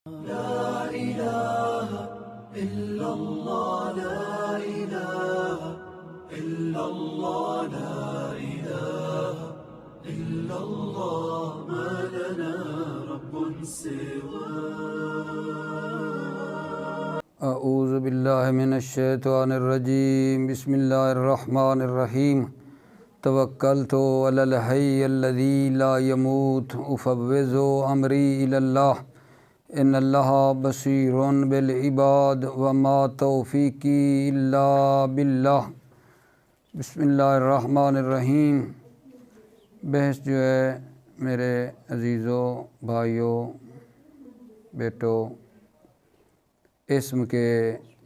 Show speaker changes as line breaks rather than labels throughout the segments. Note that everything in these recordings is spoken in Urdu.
لا إله إلا الله لا إله إلا الله لا إله إلا الله ما لنا رب سواه.
اعوذ باللہ من الشیطان الرجیم. بسم اللہ الرحمن الرحیم. توکلت علی الحی الذی لا يموت افوض امری الی اللہ ان اللہ بصیر بالعباد وما توفیقی الا باللہ. بسم اللہ الرحمن الرحیم. بحث جو ہے میرے عزیزوں، بھائیوں، بیٹوں، اسم کے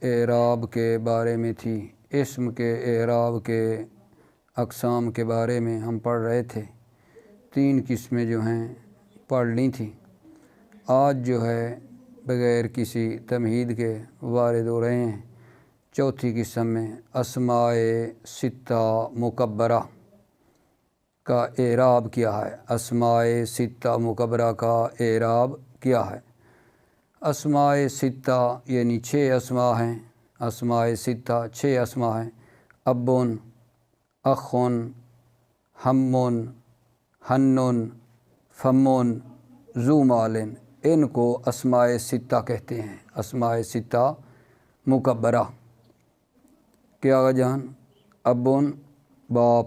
اعراب کے بارے میں تھی. اسم کے اعراب کے اقسام کے بارے میں ہم پڑھ رہے تھے. 3 قسمیں جو ہیں پڑھ لی تھیں. آج جو ہے بغیر کسی تمہید کے وارد ہو رہے ہیں. چوتھی قسم میں اسماء ستہ مکبرہ کا اعراب کیا ہے. اسماء ستہ مکبرہ کا اعراب کیا ہے. اسماء ستہ یعنی 6 اسماء ہیں. اسماء ستہ 6 اسماء ہیں. ابن، اخن، ہمن، ہنن، فمن، ذو مالن. ان کو اسماء ستہ کہتے ہیں. اسماء ستہ مکبرہ. کیا جان؟ ابن باپ،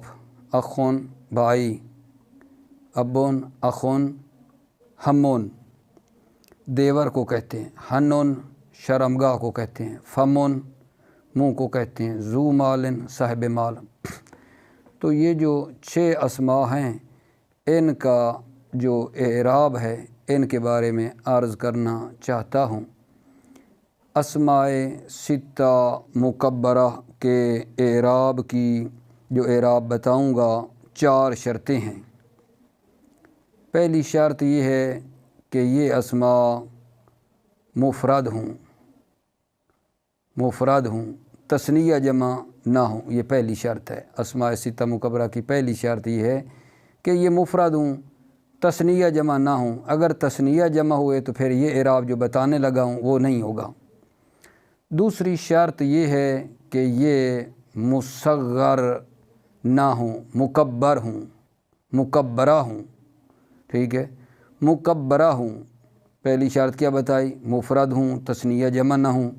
اخن بھائی، ابن اخن ہمن دیور کو کہتے ہیں. ہنن شرمگاہ کو کہتے ہیں. فمن منہ کو کہتے ہیں. ذو مالن صاحب مال. تو یہ جو 6 اسماء ہیں ان کا جو اعراب ہے ان کے بارے میں عرض کرنا چاہتا ہوں. اسماء ستہ مکبرہ کے اعراب کی جو اعراب بتاؤں گا 4 شرطیں ہیں. پہلی شرط یہ ہے کہ یہ اسماء مفرد ہوں. مفرد ہوں، تثنیہ جمع نہ ہوں. یہ پہلی شرط ہے. اسماء ستہ مکبرہ کی پہلی شرط یہ ہے کہ یہ مفرد ہوں، تثنیہ جمع نہ ہوں. اگر تثنیہ جمع ہوئے تو پھر یہ اعراب جو بتانے لگا ہوں وہ نہیں ہوگا. دوسری شرط یہ ہے کہ یہ مصغر نہ ہوں، مکبر ہوں، مکبرہ ہوں. ٹھیک ہے، مکبرہ ہوں. پہلی شرط کیا بتائی؟ مفرد ہوں، تثنیہ جمع نہ ہوں.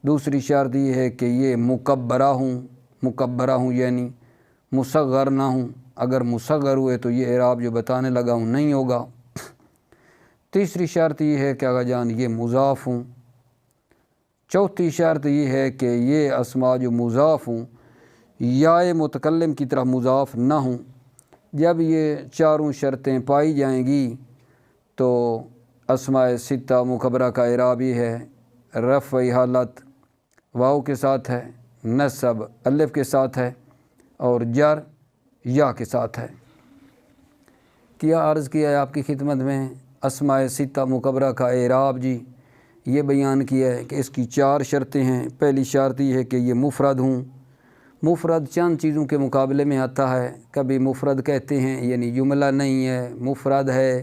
دوسری شرط یہ ہے کہ یہ مکبرہ ہوں. مکبرہ ہوں یعنی مصغر نہ ہوں. اگر مصغر ہوئے تو یہ اعراب جو بتانے لگا ہوں نہیں ہوگا. تیسری شرط یہ ہے کہ آقا جان یہ مضاف ہوں. چوتھی شرط یہ ہے کہ یہ اسماء جو مضاف ہوں یا متکلم کی طرف مضاف نہ ہوں. جب یہ چاروں شرطیں پائی جائیں گی تو اسماء ستہ مکبرہ کا اعراب یہ ہے: رفع حالت واو کے ساتھ ہے، نصب الف کے ساتھ ہے، اور جر یا کے ساتھ ہے. کیا عرض کیا ہے آپ کی خدمت میں؟ اسماء ستہ مکبرہ کا اعراب جی یہ بیان کیا ہے کہ اس کی 4 شرطیں ہیں. پہلی شرط یہ ہے کہ یہ مفرد ہوں. مفرد چند چیزوں کے مقابلے میں آتا ہے. کبھی مفرد کہتے ہیں یعنی جملہ نہیں ہے. مفرد ہے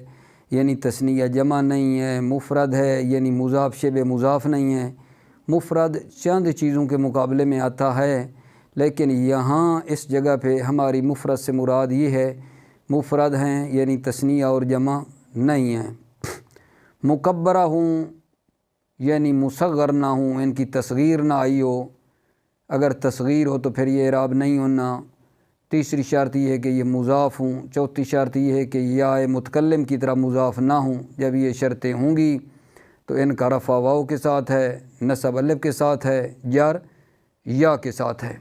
یعنی تثنیہ جمع نہیں ہے. مفرد ہے یعنی مضاف شبہ مضاف نہیں ہے. مفرد چند چیزوں کے مقابلے میں آتا ہے، لیکن یہاں اس جگہ پہ ہماری مفرد سے مراد یہ ہے مفرد ہیں یعنی تثنیہ اور جمع نہیں ہیں. مکبرہ ہوں یعنی مصغر نہ ہوں، ان کی تصغیر نہ آئی ہو. اگر تصغیر ہو تو پھر یہ اعراب نہیں ہونا. تیسری شرط یہ ہے کہ یہ مضاف ہوں. چوتھی شرط یہ ہے کہ یا متکلم کی طرح مضاف نہ ہوں. جب یہ شرطیں ہوں گی تو ان کا رفع واو کے ساتھ ہے، نصب الف کے ساتھ ہے، جر یا کے ساتھ ہے.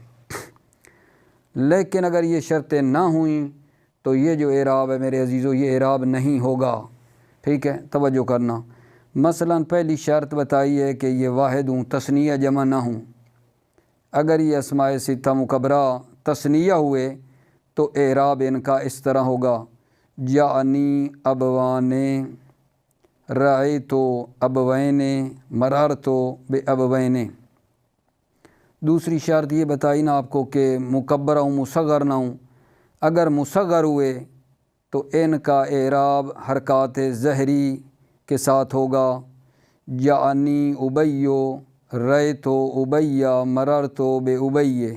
لیکن اگر یہ شرطیں نہ ہوئیں تو یہ جو اعراب ہے میرے عزیزو یہ اعراب نہیں ہوگا. ٹھیک ہے، توجہ کرنا. مثلا پہلی شرط بتائی ہے کہ یہ واحد ہوں، تثنیہ جمع نہ ہوں. اگر یہ اسماء ستہ مکبرہ تثنیہ ہوئے تو اعراب ان کا اس طرح ہوگا: جاءنی ابوان، رأیت ابوین، مررت بابوین. دوسری شرط یہ بتائی نا آپ کو کہ مکبرہ ہوں، مصغر نہ ہوں. اگر مصغر ہوئے تو ان کا اعراب حرکات ظہری کے ساتھ ہوگا. جانی ابیو رأیتو ابیا مررتو بے ابیہ،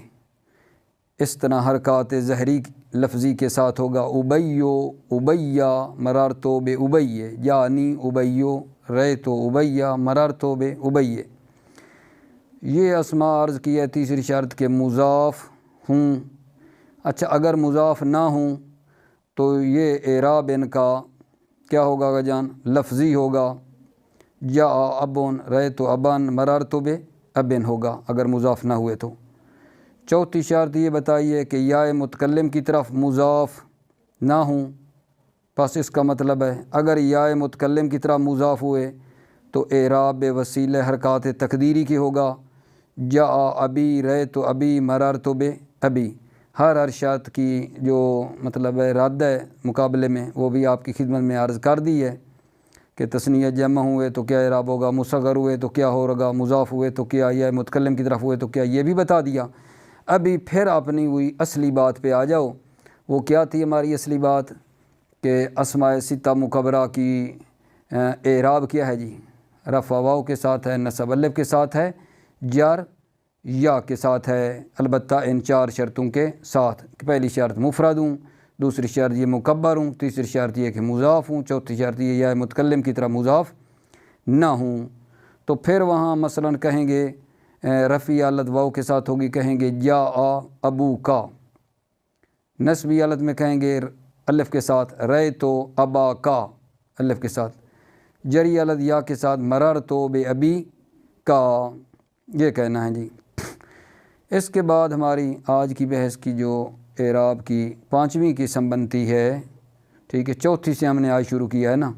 اس طرح حرکات ظہری لفظی کے ساتھ ہوگا ابیو ابیا مررتو بے ابیہ، جانی ابیو رأیتو ابیا مررتو بے ابیہ۔ یہ اسماء عرض کی ہے تیسری شرط کہ مضاف ہوں۔ اچھا اگر مضاف نہ ہوں تو یہ اعراب ان کا کیا ہوگا آقا جان؟ لفظی ہوگا، جا ابن رأیتو ابن مررتو بے ابن ہوگا اگر مضاف نہ ہوئے تو۔ چوتھی شرط یہ بتائیے کہ یا متکلم کی طرف مضاف نہ ہوں، پس اس کا مطلب ہے اگر یا متکلم کی طرف مضاف ہوئے تو اعراب وسیلہ حرکات تقدیری کی ہوگا، جا ابی رأیتو ابی مررتو بے ابی۔ ہر شرط کی جو مطلب ہے رد ہے مقابلے میں وہ بھی آپ کی خدمت میں عرض کر دی ہے کہ تثنیہ جمع ہوئے تو کیا اعراب ہوگا، مصغر ہوئے تو کیا ہوگا، مضاف ہوئے تو کیا، یا متکلم کی طرف ہوئے تو کیا، یہ بھی بتا دیا۔ ابھی پھر اپنی ہوئی اصلی بات پہ آ جاؤ۔ وہ کیا تھی ہماری اصلی بات کہ اسماء ستہ مکبرہ کی اعراب کیا ہے جی؟ رفع واو کے ساتھ ہے، نصب الف کے ساتھ ہے، جر یا کے ساتھ ہے، البتہ ان چار شرطوں کے ساتھ۔ پہلی شرط مفرد ہوں، دوسری شرط یہ مکبر ہوں، تیسری شرط یہ کہ مضاف ہوں، چوتھی شرط یہ یا متکلم کی طرح مضاف نہ ہوں۔ تو پھر وہاں مثلا کہیں گے رفعی حالت واو کے ساتھ ہوگی، کہیں گے جا ابو کا، نصبی حالت میں کہیں گے الف کے ساتھ رأیتو ابا کا الف کے ساتھ، جری حالت یا کے ساتھ مررتو بے ابی کا، یہ کہنا ہے جی۔ اس کے بعد ہماری آج کی بحث کی جو اعراب کی پانچویں قسم بنتی ہے، ٹھیک ہے، چوتھی سے ہم نے آج شروع کیا ہے نا،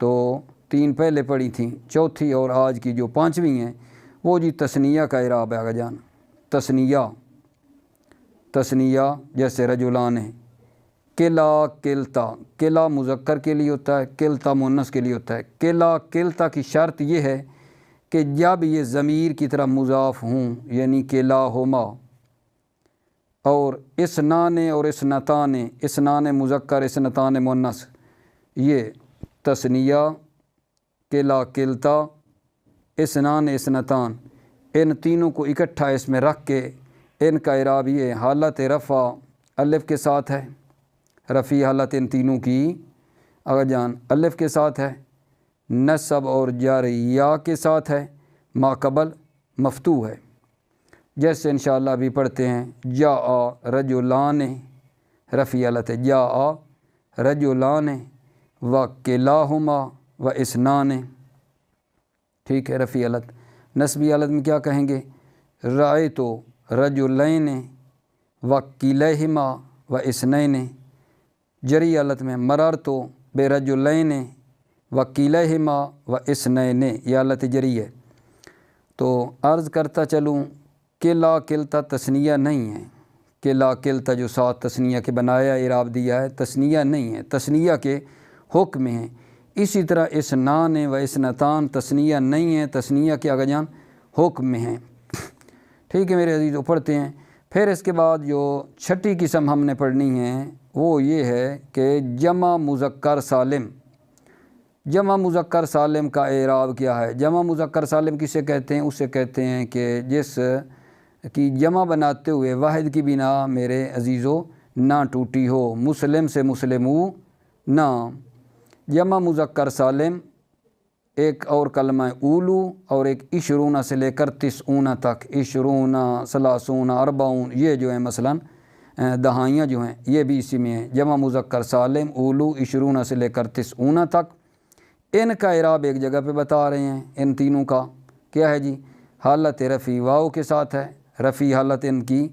تو تین پہلے پڑھی تھیں، چوتھی اور آج کی جو پانچویں ہیں وہ جی تثنیہ کا اعراب ہے آقا جان۔ تثنیہ جیسے رجلان ہے، کلا کلتا، کلا مذکر کے لیے ہوتا ہے، کلتا مؤنث کے لیے ہوتا ہے۔ کلا کلتا کی شرط یہ ہے کہ جب یہ ضمیر کی طرح مضاف ہوں، یعنی کلا ہما، اور اسنان اور اسنتان، اسنان مذکر اسنتان مؤنث، یہ تثنیہ کلا کلتا اسنان اسنتان، ان تینوں کو اکٹھا اس میں رکھ کے ان کا اعراب یہ حالت رفع الف کے ساتھ ہے، رفعی حالت ان تینوں کی آقا جان الف کے ساتھ ہے، نصب اور جر یا کے ساتھ ہے، ما قبل مفتوح ہے۔ جیسے انشاءاللہ بھی پڑھتے ہیں جا رجلان، رفعی حالت ہے، جا رجلان و کلاہما و اسنان، ٹھیک ہے، رفعی حالت۔ نصبی حالت میں کیا کہیں گے؟ رأیتو رجلین و کلیہما و اسنین، جری حالت میں مررتو بے رجلین و کلیہما و اسنین، یہ حالت جری ہے۔ تو عرض کرتا چلوں کلا کلتا تثنیہ نہیں ہے، کلا کلتا جو ساتھ تثنیہ کے بنایا اعراب دیا ہے تثنیہ نہیں ہے، تثنیہ کے حکم میں ہے۔ اسی طرح اسنان و اسنتان تثنیہ نہیں ہے، تثنیہ کے آقا جان حکم میں ہیں۔ ٹھیک ہے میرے عزیزو، پڑھتے ہیں۔ پھر اس کے بعد جو چھٹی قسم ہم نے پڑھنی ہے وہ یہ ہے کہ جمع مذکر سالم۔ جمع مذکر سالم کا اعراب کیا ہے؟ جمع مذکر سالم کسے کہتے ہیں؟ اسے کہتے ہیں کہ جس کی جمع بناتے ہوئے واحد کی بنا میرے عزیزو نہ ٹوٹی ہو، مسلم سے مسلمو نہ۔ جمع مذکر سالم ایک اور کلمہ اولو اور ایک عشرون سے لے کر تسعون تک، عشرون، ثلاثون، اربعون، یہ جو ہیں مثلا دہائیاں جو ہیں یہ بھی اسی میں ہیں۔ جمع مذکر سالم اولو عشرون سے لے کر تسعون تک، ان کا اعراب ایک جگہ پہ بتا رہے ہیں۔ ان تینوں کا کیا ہے جی؟ حالت رفعی واو کے ساتھ ہے، رفعی حالت ان کی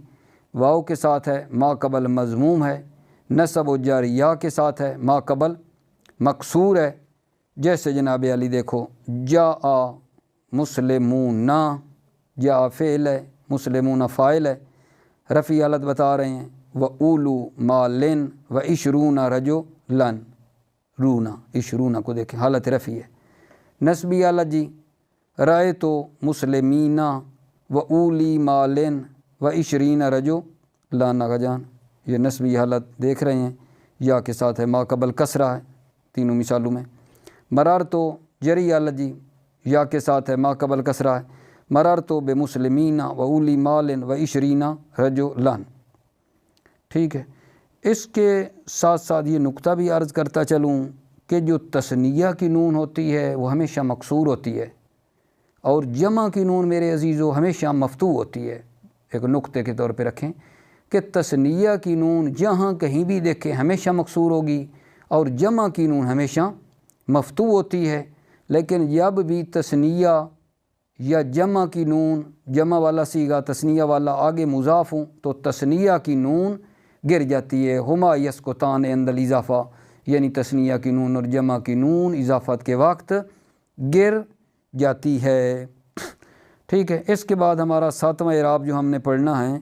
واو کے ساتھ ہے، ما قبل مضموم ہے، نصب و جر یا کے ساتھ ہے، ما قبل مکسور ہے۔ جیسے جناب علی دیکھو جا مسلمون، جا فعل ہے، مسلمون فاعل ہے، رفعی حالت بتا رہے ہیں، و اولو مالن و عشرون رجلن، رونا عشرون کو دیکھیں حالت رفعی ہے۔ نصبی حالت جی رأیتو مسلمین و اولی مالن و عشرین رجلن، آقا جان یہ نصبی حالت دیکھ رہے ہیں، یا کے ساتھ ہے، ما قبل کسرہ ہے تینوں مثالوں میں۔ مررتو جری حالت جی یا کے ساتھ ہے، ما قبل کسرہ ہے۔ مررتو بمسلمین و اولی مال و عشرین رجلن، ٹھیک ہے۔ اس کے ساتھ ساتھ یہ نقطہ بھی عرض کرتا چلوں کہ جو تثنیہ کی نون ہوتی ہے وہ ہمیشہ مکسور ہوتی ہے، اور جمع کی نون میرے عزیزو ہمیشہ مفتوح ہوتی ہے۔ ایک نقطے کے طور پہ رکھیں کہ تثنیہ کی نون جہاں کہیں بھی دیکھیں ہمیشہ مکسور ہوگی، اور جمع کی نون ہمیشہ مفتوح ہوتی ہے۔ لیکن جب بھی تثنیہ یا جمع کی نون، جمع والا صیغہ تثنیہ والا آگے مضاف ہوں تو تثنیہ کی نون گر جاتی ہے۔ ہما یسکتان عند الاضافہ، یعنی تثنیہ کی نون اور جمع کی نون اضافت کے وقت گر جاتی ہے، ٹھیک ہے۔ اس کے بعد ہمارا 7واں اعراب جو ہم نے پڑھنا ہے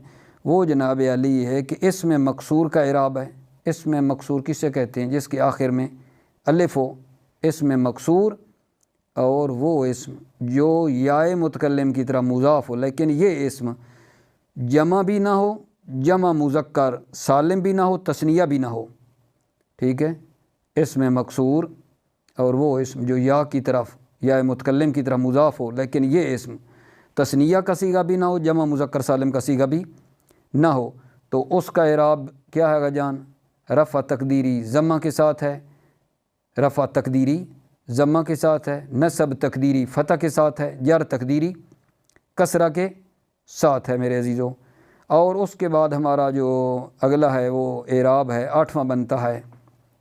وہ جناب علی ہے کہ اس میں مکسور کا اعراب ہے۔ اس میں مکسور کسے کہتے ہیں؟ جس کے آخر میں الف ہو، اس میں مکسور، اور وہ اسم جو یائے متکلم کی طرح مضاف ہو، لیکن یہ اسم جمع بھی نہ ہو، جمع مذکر سالم بھی نہ ہو، تثنیہ بھی نہ ہو، ٹھیک ہے۔ اس میں مکسور اور وہ اسم جو یا کی طرف یائے متکلم کی طرح مضاف ہو، لیکن یہ اسم تثنیہ کا صیغہ بھی نہ ہو، جمع مذکر سالم کا صیغہ بھی نہ ہو، تو اس کا اعراب کیا ہے جان؟ رفع تقدیری ضمہ کے ساتھ ہے، رفع تقدیری ضمہ کے ساتھ ہے، نصب تقدیری فتح کے ساتھ ہے، جر تقدیری کسرہ کے ساتھ ہے میرے عزیزوں۔ اور اس کے بعد ہمارا جو اگلا ہے وہ اعراب ہے 8واں بنتا ہے،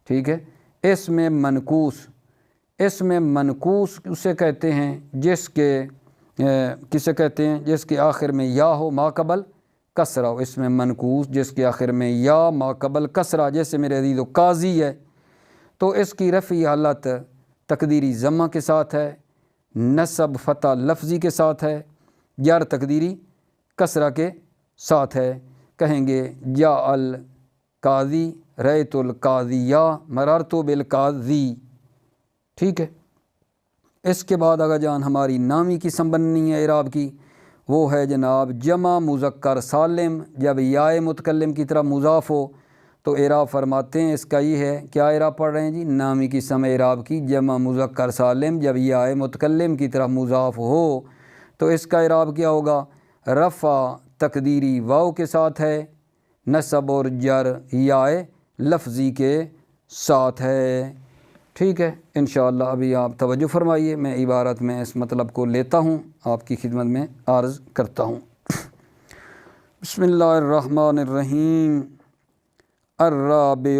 ٹھیک ہے۔ اس میں منقوص، اس میں منقوص اسے کہتے ہیں جس کے کسے کہتے ہیں؟ جس کے آخر میں یا ہو ما قبل کسرہ ہو۔ اس میں منقوص جس کے آخر میں یا ما قبل کسرہ، جیسے میرے عزیزو قاضی ہے تو اس کی رفعی حالت تقدیری ضمہ کے ساتھ ہے، نصب فتح لفظی کے ساتھ ہے، جر تقدیری کسرہ کے ساتھ ہے۔ کہیں گے جاء القاضی، رأیت القاضیہ، مررت بالقاضی، ٹھیک ہے۔ اس کے بعد اگر جان ہماری نامی کی بننی ہے اعراب کی، وہ ہے جناب جمع مذکر سالم جب یائے متکلم کی طرح مضاف ہو تو اعراب فرماتے ہیں اس کا یہ ہے، کیا اعراب پڑھ رہے ہیں جی؟ نامی کی اعراب کی جمع مذکر سالم جب یائے متکلم کی طرح مضاف ہو تو اس کا اعراب کیا ہوگا؟ رفع تقدیری واو کے ساتھ ہے، نصب اور جر یائے لفظی کے ساتھ ہے، ٹھیک ہے۔ انشاءاللہ ابھی آپ توجہ فرمائیے، میں عبارت میں اس مطلب کو لیتا ہوں، آپ کی خدمت میں عرض کرتا ہوں۔ بسم اللہ الرحمن الرحیم۔ الرابع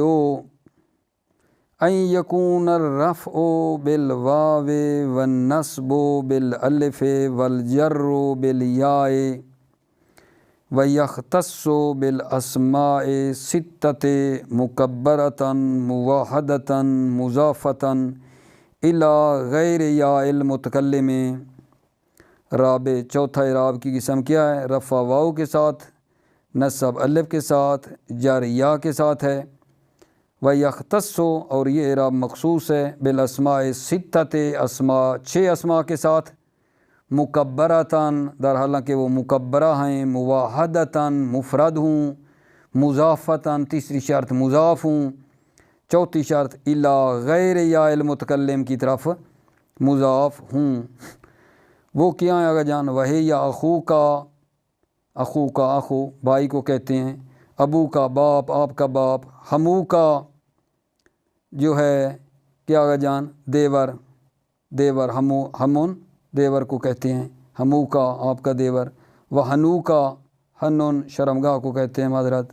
ان یکون الرفع بالواو والنصب بالالف والجر بالیاء ویختص بالاسماء ستۃ مکبرۃ موحدۃ مضافۃ الی غیر یا المتکلم۔ رابع چوتھا اعراب کی قسم کیا ہے؟ رفع واو کے ساتھ، نصب الف کے ساتھ، جر یا کے ساتھ ہے، ویختص اور یہ اعراب مخصوص ہے بالاسماء ستۃ اسماء 6 اسماء کے ساتھ، مکبرتاً در حالانکہ وہ مکبرہ ہیں، مواحدتاً مفرد ہوں، مضافتاً تیسری شرط مضاف ہوں، چوتھی شرط الا غیر یا المتکلم کی طرف مضاف ہوں۔ وہ کیا ہے اگر جان؟ وہی یا اخو کا، اخو کا اخو بھائی کو کہتے ہیں، ابو کا باپ، آپ کا باپ، ہمو کا جو ہے کیا اگر جان؟ دیور، دیور ہمو، ہمون دیور کو کہتے ہیں، ہمو کا آپ کا دیور، و ہنو کا، ہنون شرمگاہ کو کہتے ہیں معذرت،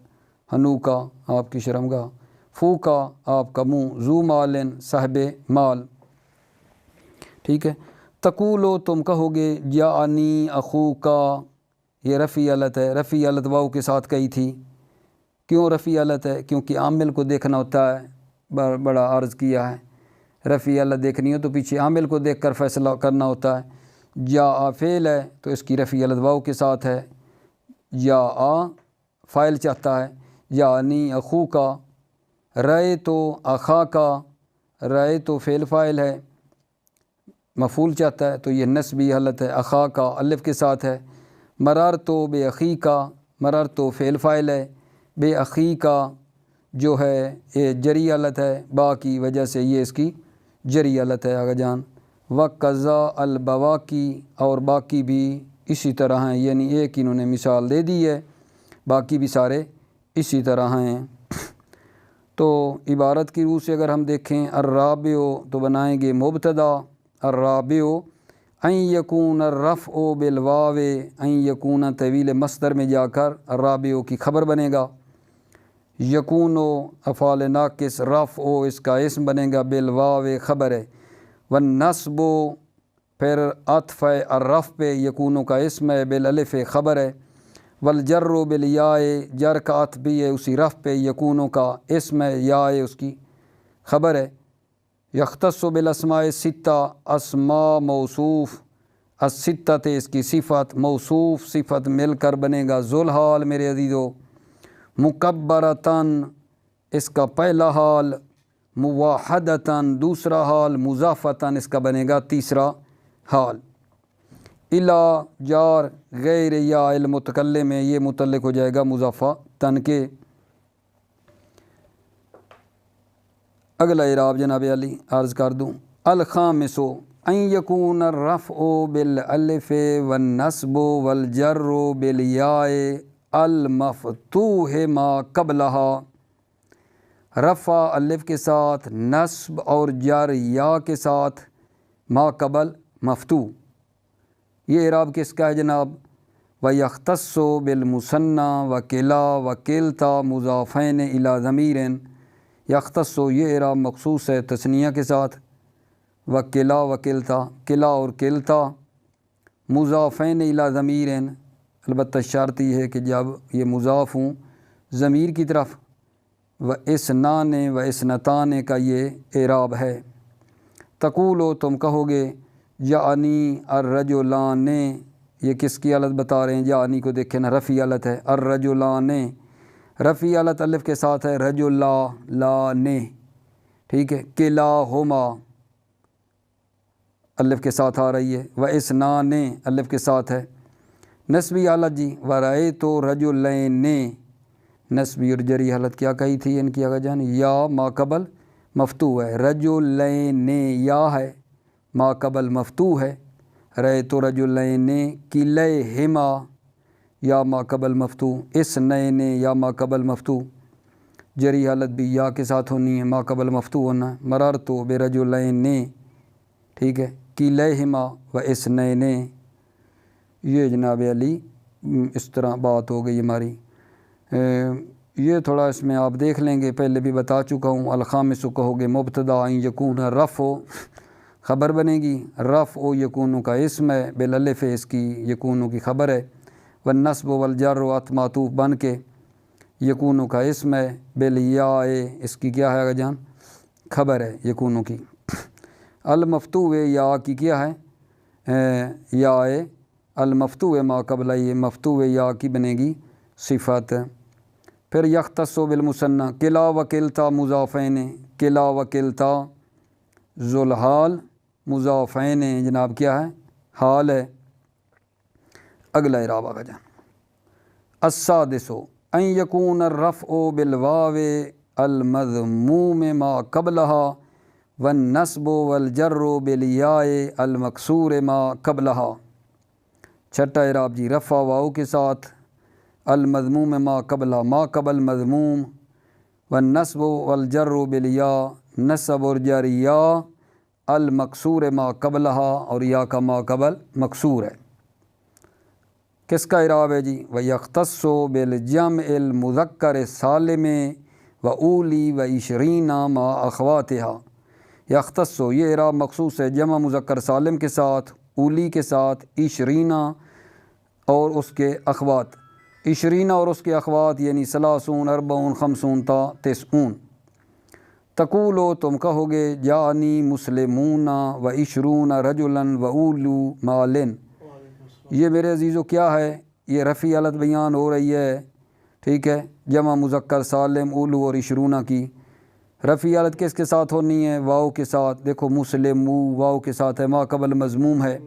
ہنو کا آپ کی شرمگاہ، فو کا آپ کا منہ، ذو مالن صاحب مال، ٹھیک ہے۔ تقولو تم کہو گے جاءنی اخو کا، یہ رفعی علت ہے، رفعی علت واو کے ساتھ کہی تھی۔ کیوں رفعی علت ہے؟ کیونکہ عامل کو دیکھنا ہوتا ہے، بڑا عرض کیا ہے، رفعی علت دیکھنی ہو تو پیچھے عامل کو دیکھ کر فیصلہ کرنا ہوتا ہے۔ جاء فعل ہے تو اس کی رفعی علت واو کے ساتھ ہے، جاء فاعل چاہتا ہے، جاءنی اخو کا، رأیت اخا کا، رأیت فعل فاعل ہے، مفعول چاہتا ہے تو یہ نسبی حالت ہے، اخا کا الف کے ساتھ ہے، مررت بے اخی کا، مررت فعل فاعل ہے، بے اخی کا جو ہے یہ جری حالت ہے، با کی وجہ سے یہ اس کی جری حالت ہے آگا جان، وقضا البواقی، اور باقی بھی اسی طرح ہیں، یعنی ایک انہوں نے مثال دے دی ہے، باقی بھی سارے اسی طرح ہیں۔ تو عبارت کی روح سے اگر ہم دیکھیں الرابع تو بنائیں گے مبتدا، الرابع ان یکون الرفع بالواو، ان یکون طویل مصدر میں جا کر الرابع کی خبر بنے گا، یکون افعال ناقص، رفع اس کا اسم بنے گا، بالواو خبر ہے، والنصب پھر عطف الرفع پہ یکون کا اسم ہے، بالالف خبر ہے، والجر بالیاء جر کا عطف بھی ہے اسی رفع پہ، یکون کا اسم ہے، یا اس کی خبر ہے، یختص بالاسماء الستہ اسماء موصوف، الستہ اس کی صفت، موصوف صفت مل کر بنے گا ذوالحال میرے عزیزو، مکبرتاً اس کا پہلا حال، مواحدتاً دوسرا حال، مضافتاً اس کا بنے گا تیسرا حال۔ الا جار غیر یا المتکلم میں یہ متعلق ہو جائے گا مضافہ تن کے۔ اگلا اعراب جناب علی عرض کر دوں، الخامس ان یکون الرفع بالالف والنصب والجر بالیاء المفتوح ما قبلها، رفع الف کے ساتھ، نصب اور جر یا کے ساتھ، ما قبل مفتوح۔ یہ اعراب کس کا ہے جناب؟ وَيَخْتَصُّ بِالْمُثَنَّى وَكِلَا وَكِلْتَا مضافین الی ضمیر، یختص یہ اعراب مخصوص ہے تثنیہ کے ساتھ، وکلا وکلتا کلا اور کلتا مضافین الی ضمیر، البتہ شرط یہ ہے کہ جب یہ مضاف ہوں ضمیر کی طرف، و اسنان و اسنتان کا یہ اعراب ہے۔ تقولو تم کہو گے، یعنی الرجلان، یہ کس کی حالت بتا رہے ہیں؟ یعنی کو دیکھیں نا، رفعی حالت ہے، الرجلان رفعی حالت الف کے ساتھ ہے، رجلان ٹھیک ہے، کلاہما الف کے ساتھ آ رہی ہے، و اسنان الف کے ساتھ ہے۔ نسبی حالت جی، ورأیت رجلین، نسبی اور جری حالت کیا کہی تھی ان کی؟ آگا جان یا ما قبل مفتوح ہے، رجلین یا ہے، ما قبل مفتوح ہے، رأیت رجلین کلیہما یا ما قبل مفتوح، اسنین یا ما قبل مفتوح، جری حالت بھی یا کے ساتھ ہونی ہے، ما قبل مفتوح ہونا ہے، مررت برجلین ٹھیک ہے، کلیہما و اسنین۔ یہ جناب علی اس طرح بات ہو گئی ہماری۔ یہ تھوڑا اس میں آپ دیکھ لیں گے، پہلے بھی بتا چکا ہوں، الخامس کہو گے مبتدا ان یکون رفع خبر بنے گی، رفع یکون کا اسم ہے، بالالف اس کی یکون کی خبر ہے، والنصب والجر معطوف بن کے یکون کا اسم ہے، بالیاء اس کی کیا ہے جان؟ خبر ہے یکون کی۔ المفتوح یا کی کیا ہے؟ یا المفتوح ما قبل، یہ مفتوح یا کی بنے گی صفت۔ پھر یختص بالمثنى، کلا وکلتا مضافین، کلا وکلتا ذوالحال مضافین جناب کیا ہے؟ حال ہے۔ اگلا اعراب آگا جان، السادس ان یکون الرفع بالواو المضموم ما قبلها والنصب والجر بالیاء المکسور ما قبلها۔ چھٹا اعراب جی، رفع واو کے ساتھ، المضموم ما قبلها ما قبل مضموم، والنصب والجر بالیاء نصب اور جر یا، المکسور ما قبلها اور یا کا ما قبل مکسور ہے۔ کس کا اعراب ہے جی؟ وَيَخْتَصُّ بِالْجَمْعِ الْمُذَكَّرِ السَّالِمِ وَأُولِي وَعِشْرِينَ مَعَ أَخْوَاتِهَا۔ یختص یہ اعراب مخصوص ہے جمع مذکر سالم کے ساتھ، اولی کے ساتھ، عشرینہ اور اس کے اخوات، عشرینہ اور اس کے اخوات یعنی ثلاثون، اربعون، خمسون تا تسعون۔ تقولو تم کہو گے، جانی مسلمون و عشرون رجلا و اولو مالن، یہ میرے عزیزو کیا ہے؟ یہ رفعی حالت بیان ہو رہی ہے ٹھیک ہے، جمع مذکر سالم اولو اور عشرونہ کی۔ رفعی حالت کس کے ساتھ ہونی ہے؟ واو کے ساتھ، دیکھو مسلمو واو کے ساتھ ہے، ما قبل مضموم ہے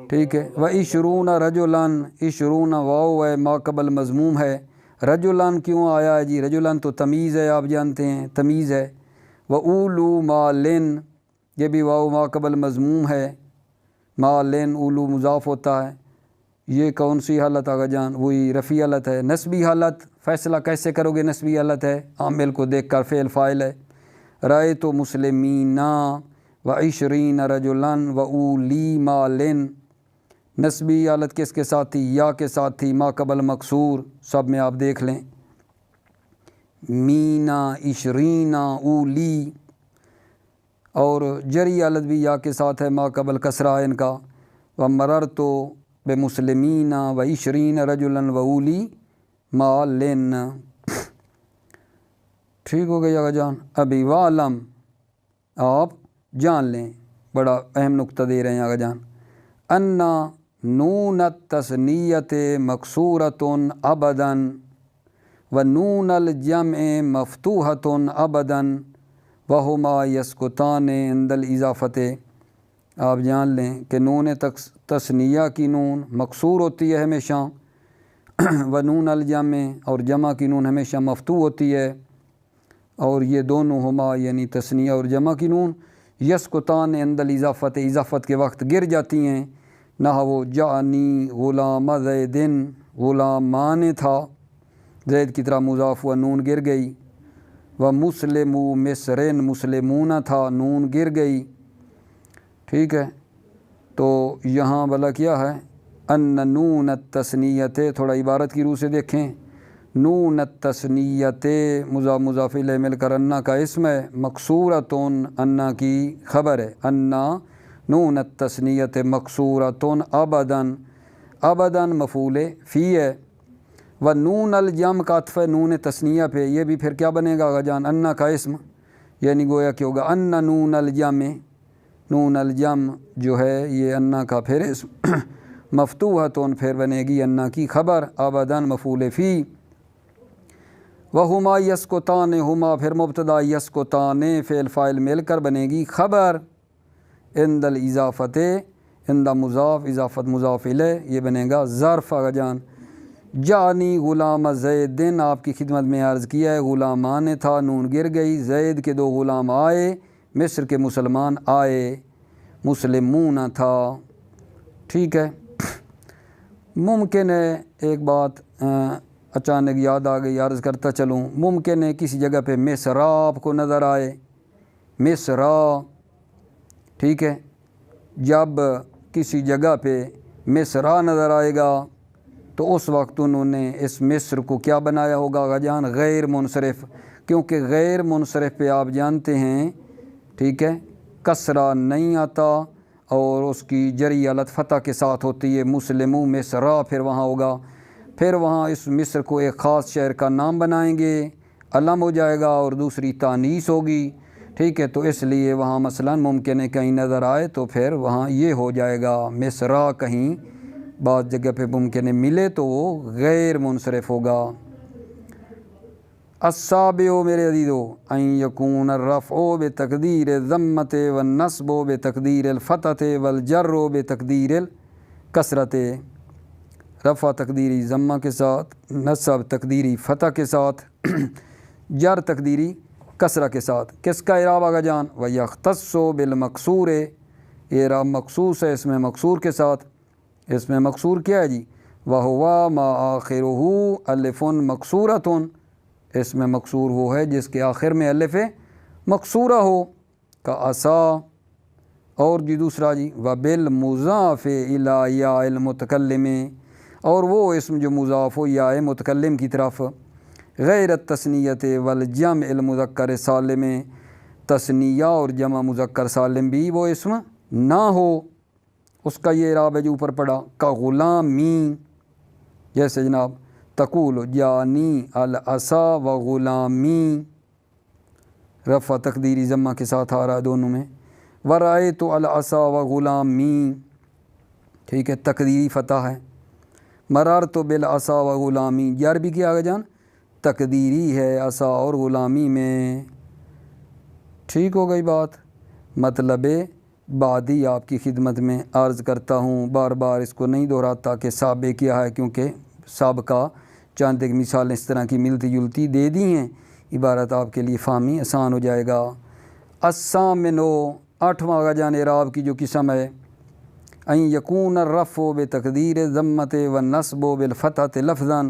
ٹھیک ہے، و عشرون رجلن، عشرون واو ہے، ما قبل مضموم ہے۔ رجلن کیوں آیا ہے جی؟ رجلن تو تمیز ہے، آپ جانتے ہیں تمیز ہے۔ و اولو مالن یہ بھی واو ما قبل مضموم ہے، ما لین اولو مضاف ہوتا ہے، یہ کون سی حالت آگا جان؟ وہی رفعی حالت ہے۔ نسبی حالت فیصلہ کیسے کرو گے؟ نسبی حالت ہے، عامل کو دیکھ کر فعل فاعل ہے۔ رأیت مسلمین و عشرین رجلا و اولی مالن، نسبی حالت کس کے ساتھ تھی؟ یا کے ساتھ تھی، ما قبل مکسور، سب میں آپ دیکھ لیں، مینا عشرینا اولی، اور جری حالت بھی یا کے ساتھ ہے، ما قبل کسرہ ان کا، و مررت بمسلمین و عشرین رجلا و اولی مالن۔ ٹھیک ہو گئی آگا جان؟ ابھی وعلم، آپ جان لیں، بڑا اہم نقطہ دے رہے ہیں آگا جان، انا نون التثنیۃ مکسورۃ ابدا و نون الجمع مفتوحۃ ابدا وہما یسکتان عند الاضافۃ۔ آپ جان لیں کہ نون تثنیہ کی نون مکسور ہوتی ہے ہمیشہ، و نون الجمع، اور جمع کی نون ہمیشہ مفتوح ہوتی ہے، اور یہ دونوں ہما یعنی تثنیہ اور جمع کی نون یسکتان عند الاضافۃ، اضافت کے وقت گر جاتی ہیں۔ نحو جانی غلام زیدن، غلامان تھا، زید کی طرح مضاف ہوا، نون گر گئی۔ و مسلم مصرن، مسلمون تھا، نون گر گئی۔ ٹھیک ہے، تو یہاں بلا کیا ہے؟ ان نون التثنیۃ، تھوڑا عبارت کی روح سے دیکھیں، نون التثنیۃ مضاف الیہ مل کر انا کا اسم ہے، مکسورۃ انا کی خبر ہے، انا نون التثنیۃ مکسورۃ ابدا، ابدا مفعول فی ہے، و نون الجمع کا عطف ہے نون تثنیہ پہ، یہ بھی پھر کیا بنے گا آگا جان؟ انا کا اسم، یعنی گویا کہ ہوگا ان نون الجمع، نون الجمع جو ہے یہ انا کا پھر اسم مفتوحۃ، پھر بنے گی انا کی خبر، ابدا مفعول فی۔ وہما یسکتان، ہما پھر مبتدا، یسکتان فعل فاعل مل کر بنے گی خبر، عند الاضافۃ، عند مضاف، اضافت مضاف الیہ، یہ بنے گا ظرف آگا جان۔ جانی غلام زیدن، آپ کی خدمت میں عرض کیا ہے، غلامان تھا، نون گر گئی، زید کے 2 غلام آئے، مصر کے مسلمان آئے، مسلمون تھا۔ ٹھیک ہے، ممکن ہے ایک بات اچانک یاد آ گئی، عرض کرتا چلوں، ممکن ہے کسی جگہ پہ مصرا آپ کو نظر آئے، مصرا، ٹھیک ہے، جب کسی جگہ پہ مصرا نظر آئے گا تو اس وقت انہوں نے اس مصر کو کیا بنایا ہوگا آگا جان؟ غیر منصرف، کیونکہ غیر منصرف پہ آپ جانتے ہیں، ٹھیک ہے، کسرہ نہیں آتا اور اس کی جری حالت فتح کے ساتھ ہوتی ہے، مسلموں مصرا پھر وہاں ہوگا، پھر وہاں اس مصر کو ایک خاص شہر کا نام بنائیں گے، علم ہو جائے گا اور دوسری تانیث ہوگی، ٹھیک ہے، تو اس لیے وہاں مثلا ممکن ہے کہیں نظر آئے تو پھر وہاں یہ ہو جائے گا مصرا، کہیں بعض جگہ پہ ممکن ہے ملے تو وہ غیر منصرف ہوگا۔ السابع میرے عزیزو ان یکون الرفع بتقدیر الضمۃ والنصب بتقدیر الفتحۃ والجر بتقدیر الکسرۃ، رفع تقدیری ضمہ کے ساتھ، نصب تقدیری فتح کے ساتھ، جر تقدیری کسرہ کے ساتھ۔ کس کا اعراب آگا جان؟ وَيَخْتَصُّ بِالْمَقْصُورِ، یہ اعراب مخصوص ہے اس میں مقصور کے ساتھ۔ اس میں مقصور کیا ہے جی؟ وَهُوَ مَا آخِرُهُ الف مقصورۃ، اس میں مقصور وہ ہے جس کے آخر میں الف مقصورہ ہو، کا عصا، اور جی دوسرا جی وَبِالْمُضَافِ إِلَىٰ یاء الْمُتَکَلِّمِ، اور وہ اسم جو مضاف ہو یا متکلم کی طرف، غیر التثنیۃ والجمع المذکر سالم، تثنیہ اور جمع مذکر سالم بھی وہ اسم نہ ہو، اس کا یہ اعراب ہے جو اوپر پڑا، کا غلامی، جیسے جناب تقول جانی العصا و غلامی، رفع تقدیری ضمہ کے ساتھ آ رہا ہے دونوں میں، ورأیت العصا و غلامی، ٹھیک ہے، تقدیری فتح ہے، مررت بالعصا و غلامی، جر بھی کیا آگے جان؟ تقدیری ہے عصا اور غلامی میں۔ ٹھیک ہو گئی بات؟ مطلب بعدی آپ کی خدمت میں عرض کرتا ہوں، بار بار اس کو نہیں دہراتا کہ سابق کیا ہے، کیونکہ سابقہ چند ایک مثال اس طرح کی ملتی جلتی دے دی ہیں، عبارت آپ کے لیے فہمی آسان ہو جائے گا۔ الثامن، 8واں آگا جان اعراب کی جو قسم ہے این یکون الرفع بتقدیر ضمت والنصب بالفتحۃ لفظا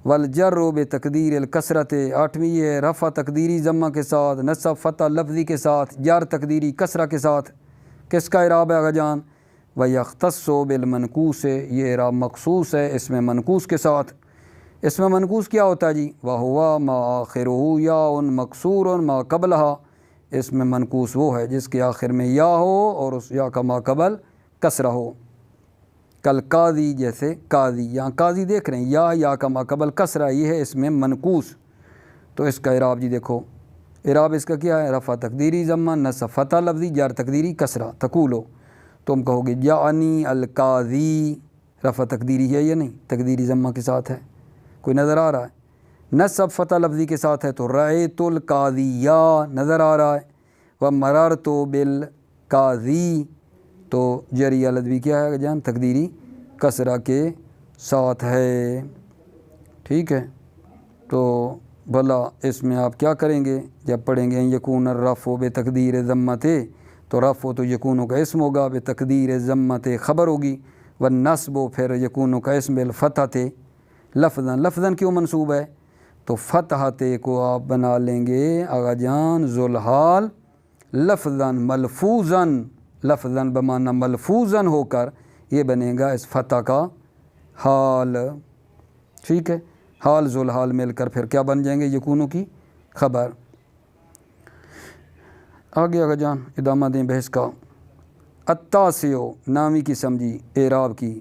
والجر بتقدیر الکسرت۔ 8ویں یہ ہے رفع تقدیری ضمہ کے ساتھ، نصب فتح لفظی کے ساتھ، جر تقدیری کسرہ کے ساتھ۔ کس کا اعراب ہے آگا جان؟ وَيَخْتَصُّ بِالْمَنْقُوصِ، یہ اعراب مخصوص ہے اس میں منقوص کے ساتھ۔ اس میں منقوص کیا ہوتا ہے جی؟ وَهُوَ مَا آخِرُهُ یاءٌ مَکْسُورٌ مَا قَبْلَهَا، اس میں منقوص وہ ہے جس کے آخر میں یا ہو اور اس یا کا ما قبل کسرہ ہو۔ کل قاضی، جیسے قاضی، یہاں قاضی دیکھ رہے ہیں یا کا ما قبل کسرہ، یہ ہے اس میں منقوص۔ تو اس کا اعراب جی دیکھو، اعراب اس کا کیا ہے؟ رفع تقدیری ضمہ، نصب فتح لفظی، جر تقدیری کسرہ۔ تقولو، تم کہو گے جعنی القاضی، رفع تقدیری ہے یا نہیں؟ تقدیری ضمہ کے ساتھ ہے، کوئی نظر آ رہا ہے؟ نصب فتح لفظی کے ساتھ ہے تو رأیت القاضیہ نظر آ رہا ہے، ومررت بالقاضی، تو جری لفظی کیا ہے جان؟ تقدیری کسرہ کے ساتھ ہے، ٹھیک ہے۔ تو بھلا اس میں آپ کیا کریں گے جب پڑھیں گے یکون الرفع بتقدیر ضمت، تو رفع تو یکون کا اسم ہوگا، بتقدیر ضمت خبر ہوگی، والنصب پھر یکون کا اسم بالفتحۃ لفظاً، لفظاً کیوں منصوب ہے؟ تو فتحۃ کو آپ بنا لیں گے آغا جان ذوالحال لفظاً ملفوظاً، لفظاً بمعنی ملفوظاً ہو کر یہ بنے گا اس فتح کا حال، ٹھیک ہے۔ حال ذوالحال مل کر پھر کیا بن جائیں گے؟ یکونوں کی خبر۔ آگے آگا جان ادامہ دیں بحث کا۔ التاسع، نامی کی سمجھی اعراب کی،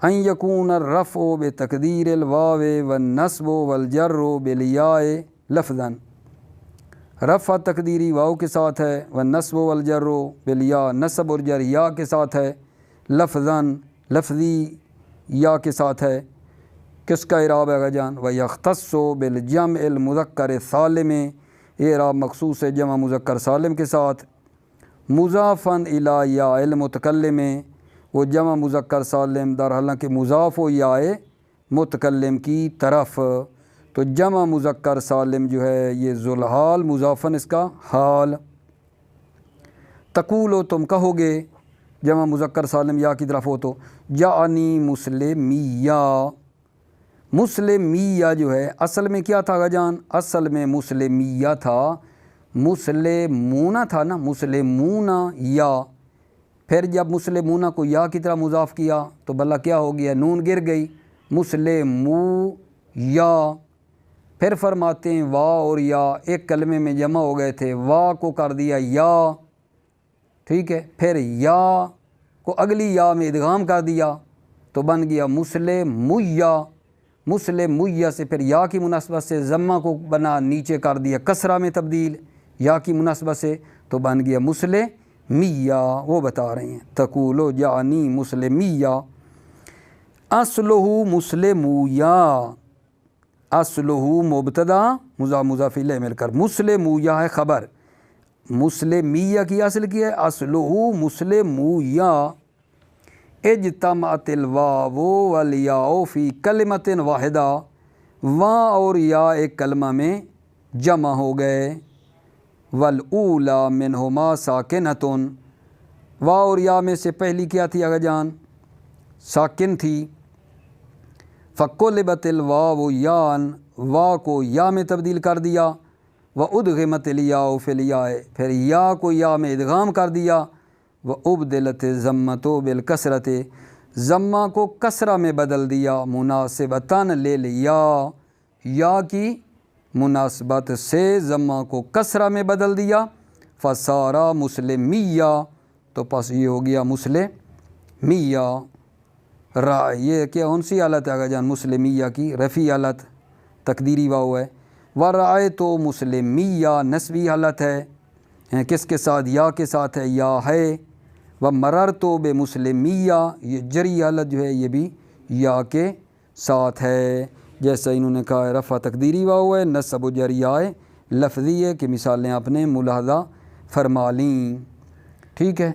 ان یکون الرفع بتقدیر الواو والنصب والجر بالیاء لفظاً، رفع تقدیری واو کے ساتھ ہے، والنصب والجر بالیاء، نصب اور جر یا کے ساتھ ہے، لفظاً لفظی یا کے ساتھ ہے۔ کس کا اعراب ہے جان؟ وَيَخْتَصُّ بِالْجَمْعِ الْمُذَكَّرِ السَّالِمِ، یہ اعراب مخصوص ہے جمع مذکر سالم کے ساتھ۔ مضافاً الی یا المتکلم، وہ جمع مذکر سالم در حالانکہ مضاف و یا متکلم کی طرف، تو جمع مذکر سالم جو ہے یہ ذوالحال مضافاً اس کا حال۔ تقولو، تم کہو گے جمع مذکر سالم یا کی طرف ہو تو جعنی مسلمیہ، مسلمیہ جو ہے اصل میں کیا تھا جان؟ اصل میں مسلمیہ تھا، مسلمونہ تھا نا، مسلمونہ یا، پھر جب مسلمونہ کو یا کی طرح مضاف کیا تو بلا کیا ہو گیا؟ نون گر گئی، مسلمو یا۔ پھر فرماتے ہیں وا اور یا ایک کلمے میں جمع ہو گئے تھے، وا کو کر دیا یا، ٹھیک ہے، پھر یا کو اگلی یا میں ادغام کر دیا تو بن گیا مسلمیہ، مسلمیہ سے پھر یا کی مناسبت سے ضمہ کو بنا نیچے کر دیا کسرہ میں تبدیل، یا کی مناسبت سے تو بن گیا مسلمیہ، وہ بتا رہے ہیں۔ تقولو جعنی مسلمیہ، اصلہ مسلمویا، اصلہ مبتدا مضاف الیہ مل کر، مسلمویا ہے خبر، مسلمیہ کی اصل کی ہے اصلہ مسلمویا۔ اجتمعت الواو والیاء فی کلمۃ واحدہ، واں اور یا ایک کلمہ میں جمع ہو گئے، والاولی منہما ساکنۃ، واں اور یا میں سے پہلی کیا تھی آگا جان؟ ساکن تھی۔ فقلبت الواو یاء، وا کو یا میں تبدیل کر دیا، وادغمت الیاء فی الیاء، پھر یا کو یا میں ادغام کر دیا، وابدلت الضمۃ بالکسرۃ، ضمہ کو کسرہ میں بدل دیا، مناسبتاً للیا، یا کی مناسبت سے ضمہ کو کسرہ میں بدل دیا، فصارا مسلمیہ، تو پس یہ ہو گیا مسلمیہ۔ یہ کیا کون سی حالت ہے آگا جان؟ مسلمیہ کی رفعی حالت، تقدیری واو ہے۔ ورأیت مسلمیہ نسبی حالت ہے، کس کے ساتھ؟ یا کے ساتھ ہے، یا ہے۔ ومررت بمسلمیہ، یہ جری حالت جو ہے یہ بھی یا کے ساتھ ہے، جیسا انہوں نے کہا ہے رفع تقدیری واو ہے، نصب و جریہ لفظی ہے کہ مثالیں آپ نے ملاحظہ فرما لیں، ٹھیک ہے۔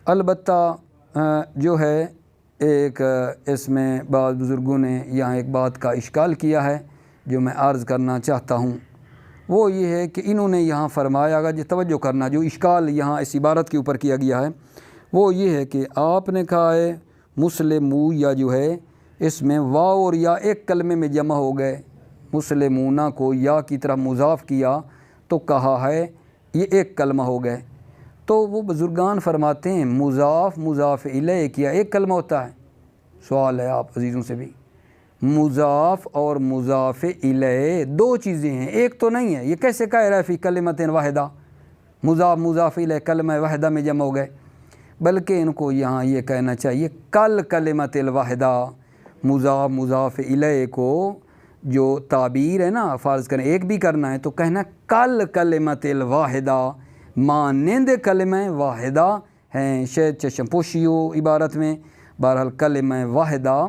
البتہ جو ہے ایک اس میں بعض بزرگوں نے یہاں ایک بات کا اشکال کیا ہے جو میں عرض کرنا چاہتا ہوں، وہ یہ ہے کہ انہوں نے یہاں فرمایا گا، جو توجہ کرنا، جو اشکال یہاں اس عبارت کے اوپر کیا گیا ہے وہ یہ ہے کہ آپ نے کہا ہے مسلمو یا جو ہے اس میں واو اور یا ایک کلمے میں جمع ہو گئے، مسلمونہ کو یا کی طرح مضاف کیا تو کہا ہے یہ ایک کلمہ ہو گئے۔ تو وہ بزرگان فرماتے ہیں مضاف مضاف الیہ کیا ایک کلمہ ہوتا ہے؟ سوال ہے آپ عزیزوں سے بھی، مضاف اور مضاف الیہ دو چیزیں ہیں، ایک تو نہیں ہے۔ یہ کیسے کہہ رہا ہے فی کلمۃ واحدہ، مضاف مضاف الیہ کلمہ واحدہ میں جمع ہو گئے؟ بلکہ ان کو یہاں یہ کہنا چاہیے کل کلمۃ الواحدہ، مضاف مضاف الیہ کو جو تعبیر ہے نا، فرض کریں ایک بھی کرنا ہے تو کہنا کل کلمۃ الواحدہ، مانند کلمہ واحدہ ہیں، شاید چشم پوشی ہو عبارت میں، بہرحال کلمہ واحدہ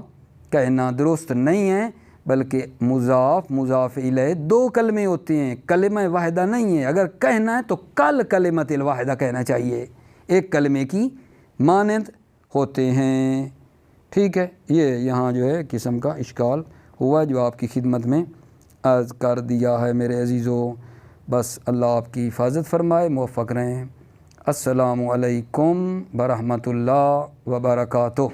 کہنا درست نہیں ہے، بلکہ مضاف مضاف الیہ دو کلمے ہوتے ہیں، کلمہ واحدہ نہیں ہے۔ اگر کہنا ہے تو کل کلمۃ الواحدہ کہنا چاہیے، ایک کلمے کی مانند ہوتے ہیں۔ ٹھیک ہے، یہ یہاں جو ہے قسم کا اشکال ہوا جو آپ کی خدمت میں عرض کر دیا ہے میرے عزیزو۔ بس اللہ آپ کی حفاظت فرمائے، موفق رہیں۔ السلام علیکم ورحمۃ اللہ وبرکاتہ۔